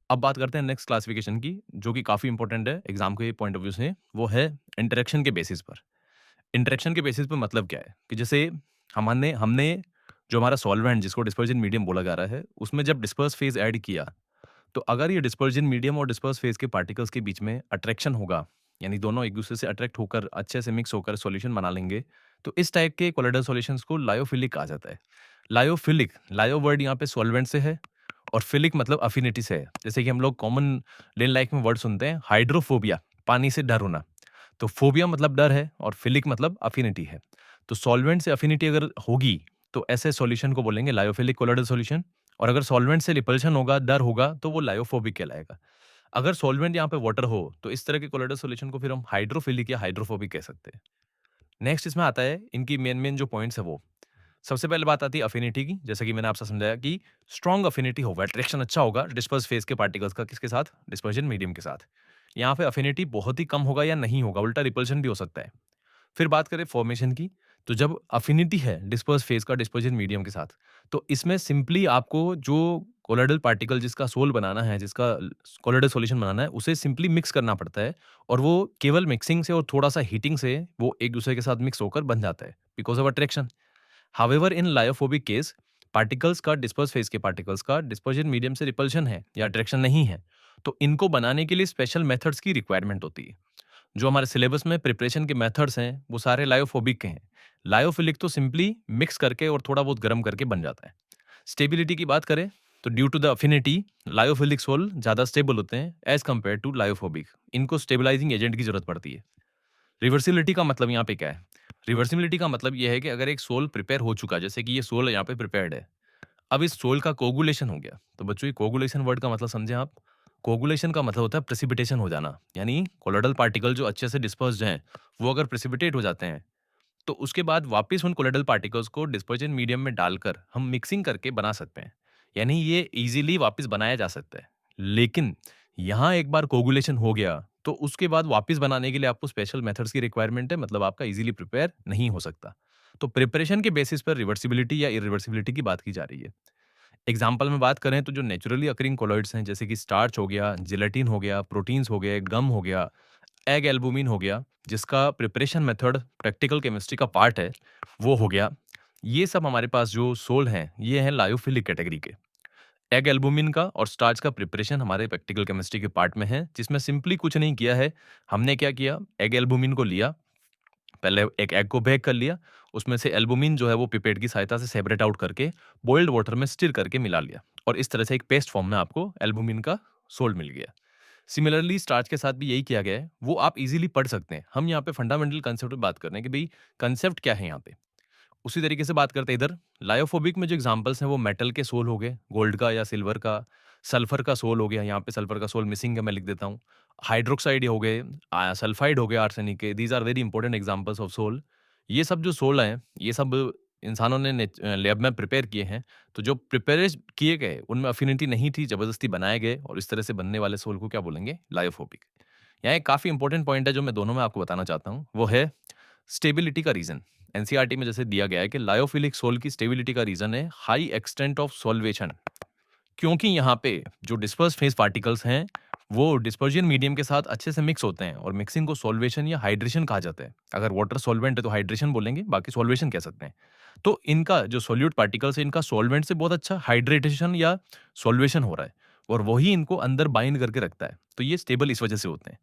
अब बात करते हैं नेक्स्ट क्लासिफिकेशन की, जो कि काफ़ी इंपॉर्टेंट है एग्जाम के पॉइंट ऑफ व्यू से, वो है इंटरेक्शन के बेसिस पर। इंटरेक्शन के बेसिस पे मतलब क्या है कि जैसे हमने हमने जो हमारा सॉल्वेंट जिसको डिस्पर्जन मीडियम बोला जा रहा है, उसमें जब डिस्पर्स फेज ऐड किया, तो अगर ये डिस्पर्जन मीडियम और डिस्पर्स फेज के पार्टिकल्स के बीच में अट्रैक्शन होगा, यानी दोनों एक दूसरे से अट्रैक्ट होकर अच्छे से मिक्स होकर सॉल्यूशन बना लेंगे, तो इस टाइप के कोलोइडल सॉल्यूशंस को लायोफिलिक कहा जाता है। लायोफिलिक, लायो वर्ड यहाँ पे सॉल्वेंट से है और फिलिक मतलब अफिनिटी से है। जैसे कि हम लोग कॉमन डेली लाइफ में वर्ड सुनते हैं, हाइड्रोफोबिया, पानी से डर होना। तो फोबिया मतलब डर है और फिलिक मतलब अफिनिटी है। तो सॉल्वेंट से अफिनिटी अगर होगी, तो ऐसे सॉल्यूशन को बोलेंगे लायोफिलिक कोलोइडल सॉल्यूशन। और अगर सॉल्वेंट से रिपल्शन होगा, डर होगा, तो वो लायोफोबिक कहलाएगा। अगर सॉल्वेंट यहाँ पे वाटर हो, तो इस तरह के कोलोइडल सॉल्यूशन को फिर हम हाइड्रोफिलिक या हाइड्रोफोबिक कह सकते हैं। नेक्स्ट इसमें आता है इनकी मेन जो पॉइंट्स है वो। सबसे पहले बात आती है अफिनिटी की, जैसे कि मैंने आपसे समझाया कि स्ट्रॉन्ग अफिनिटी होगा, अट्रैक्शन अच्छा होगा डिस्पर्स फेज के पार्टिकल्स का किसके साथ? डिस्पर्जन मीडियम के साथ। यहाँ पे अफिनिटी बहुत ही कम होगा या नहीं होगा, उल्टा रिपल्शन भी हो सकता है। फिर बात करें फॉर्मेशन की, तो जब अफिनिटी है डिस्पर्स फेज का डिस्पर्जन मीडियम के साथ, तो इसमें सिंपली आपको जो कोलोइडल पार्टिकल जिसका सोल बनाना है, जिसका कोलोइडल सॉल्यूशन बनाना है, उसे सिंपली मिक्स करना पड़ता है और वो केवल मिक्सिंग से और थोड़ा-सा हीटिंग से वो एक दूसरे के साथ मिक्स होकर बन जाता है because of attraction. However in lyophobic case, particles का डिस्पर्स फेज के पार्टिकल्स का डिस्पर्जन मीडियम से रिपल्शन है या अट्रैक्शन नहीं है, तो इनको बनाने के लिए स्पेशल मेथड्स की रिक्वायरमेंट होती है। जो हमारे सिलेबस में प्रिपरेशन के मेथड्स हैं, वो सारे लायोफोबिक के हैं। लायोफिलिक तो सिंपली मिक्स करके और थोड़ा बहुत गर्म करके बन जाता है। स्टेबिलिटी की बात करें, तो due to the affinity, lyophilic sol ज़्यादा स्टेबल होते हैं एज कम्पेयर टू लायोफोबिक। इनको स्टेबलाइजिंग एजेंट की जरूरत पड़ती है। रिवर्सिबिलिटी का मतलब यहाँ पे क्या है? रिवर्सिबिलिटी का मतलब ये है कि अगर एक सोल प्रिपेयर हो चुका, जैसे कि ये सोल यहाँ पे प्रिपेयर्ड है, अब इस सोल का कोगुलेशन हो गया। तो बच्चों, ये कोगुलेशन वर्ड का मतलब समझे आप? कोगुलेशन का मतलब होता है प्रेसिपिटेशन हो जाना, यानी कोलोइडल पार्टिकल जो अच्छे से डिस्पर्स्ड हैं, वो अगर प्रेसिपिटेट हो जाते हैं, तो उसके बाद वापस उन कोलोइडल पार्टिकल्स को डिस्पर्जन मीडियम में डालकर हम मिक्सिंग करके बना सकते हैं। यानी ये इजीली वापस बनाया जा सकता है। लेकिन यहाँ एक बार कोगुलेशन हो गया, तो उसके बाद वापस बनाने के लिए आपको स्पेशल मेथड्स की रिक्वायरमेंट है, मतलब आपका इजीली प्रिपेयर नहीं हो सकता। तो प्रिपरेशन के बेसिस पर रिवर्सिबिलिटी या इरिवर्सिबिलिटी की बात की जा रही है। एग्जाम्पल में बात करें तो जो नेचुरली अकरिंग कोलॉइड्स हैं, जैसे कि स्टार्च हो गया, जिलेटिन हो गया, प्रोटीन्स हो गए, गम हो गया, एग एल्बुमिन हो गया, जिसका प्रिपरेशन मेथड प्रैक्टिकल केमिस्ट्री का पार्ट है, वो हो गया। ये सब हमारे पास जो सोल हैं, ये हैं लायोफिलिक कैटेगरी के। एग एल्बुमिन का और स्टार्च का प्रिपरेशन हमारे प्रैक्टिकल केमिस्ट्री के पार्ट में है, जिसमें सिंपली कुछ नहीं किया है। हमने क्या किया, एग एल्बुमिन को लिया, पहले एक एग को बेक कर लिया, उसमें से एल्बुमिन जो है वो पिपेट की सहायता से सेपरेट आउट करके बॉइल्ड वाटर में स्टिर करके मिला लिया और इस तरह से एक पेस्ट फॉर्म में आपको एल्बुमिन का सोल्ट मिल गया। सिमिलरली स्टार्च के साथ भी यही किया गया है, वो आप इजीली पढ़ सकते हैं। हम यहाँ पे फंडामेंटल कंसेप्ट पे बात कर रहे हैं कि भाई कंसेप्ट क्या है यहाँ पे। उसी तरीके से बात करते हैं इधर, लायोफोबिक में जो एग्जांपल्स हैं वो मेटल के सोल हो गए, गोल्ड का या सिल्वर का, सल्फर का सोल हो गया, यहाँ पे सल्फर का सोल मिसिंग है, मैं लिख देता हूँ। हाइड्रोक्साइड हो गए, सल्फाइड हो गए आर्सेनिक के, these are very important examples of soil. ये सब जो सोल हैं, ये सब इंसानों ने लैब में प्रिपेयर किए हैं। तो जो प्रिपेयर किए गए उनमें अफिनिटी नहीं थी, जबरदस्ती बनाए गए और इस तरह से बनने वाले सोल को क्या बोलेंगे? लायोफोबिक। यहाँ एक काफी इंपॉर्टेंट पॉइंट है जो मैं दोनों में आपको बताना चाहता हूँ, वो है स्टेबिलिटी का रीजन। एनसीईआरटी में जैसे दिया गया है कि लायोफिलिक सोल की स्टेबिलिटी का रीजन है हाई एक्सटेंट ऑफ सॉल्वेशन, क्योंकि यहाँ पे जो डिस्पर्स फेज पार्टिकल्स हैं, वो डिस्पर्जन मीडियम के साथ अच्छे से मिक्स होते हैं और मिक्सिंग को सॉल्वेशन या हाइड्रेशन कहा जाता है। अगर वाटर सॉल्वेंट है तो हाइड्रेशन बोलेंगे, बाकी सॉल्वेशन कह सकते हैं। तो इनका जो सोल्यूट पार्टिकल्स है, इनका सॉल्वेंट से बहुत अच्छा हाइड्रेटेशन या सॉल्वेशन हो रहा है और वही इनको अंदर बाइंड करके रखता है। तो ये स्टेबल इस वजह से होते हैं।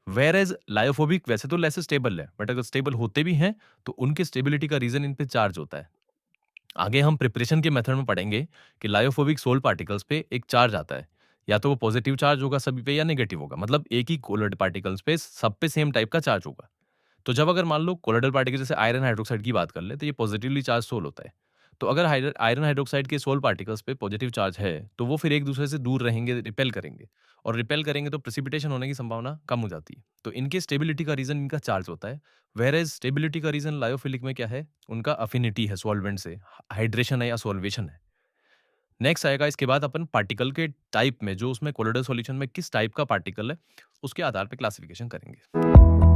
वेयर एज लायोफोबिक वैसे तो लेस स्टेबल है, बट अगर स्टेबल होते भी हैं, तो उनकी स्टेबिलिटी का रीजन इन पे चार्ज होता है। आगे हम प्रिपरेशन के मेथड में पढ़ेंगे कि लायोफोबिक सोल पार्टिकल्स पे एक चार्ज आता है, या तो वो पॉजिटिव चार्ज होगा सभी पे या नेगेटिव होगा, मतलब एक ही कोलोइड पार्टिकल्स पे सब पे सेम टाइप का चार्ज होगा। तो जब अगर मान लो कोलोइडल पार्टिकल जैसे आयरन हाइड्रोक्साइड की बात कर ले, तो ये पॉजिटिवली चार्ज सोल होता है। तो अगर आयरन हाइड्रोक्साइड के सोल पार्टिकल्स पे पॉजिटिव चार्ज है, तो वो फिर एक दूसरे से दूर रहेंगे, रिपेल करेंगे, और रिपेल करेंगे तो प्रेसिपिटेशन होने की संभावना कम हो जाती है। तो इनके स्टेबिलिटी का रीजन इनका चार्ज होता है। वेयर एज स्टेबिलिटी का रीजन लायोफिलिक में क्या है, उनका अफिनिटी है सॉल्वेंट से, हाइड्रेशन है या सॉल्वेशन है। नेक्स्ट आएगा इसके बाद अपन पार्टिकल के टाइप में, जो उसमें कोलोइडल सॉल्यूशन में किस टाइप का पार्टिकल है, उसके आधार पे क्लासिफिकेशन करेंगे।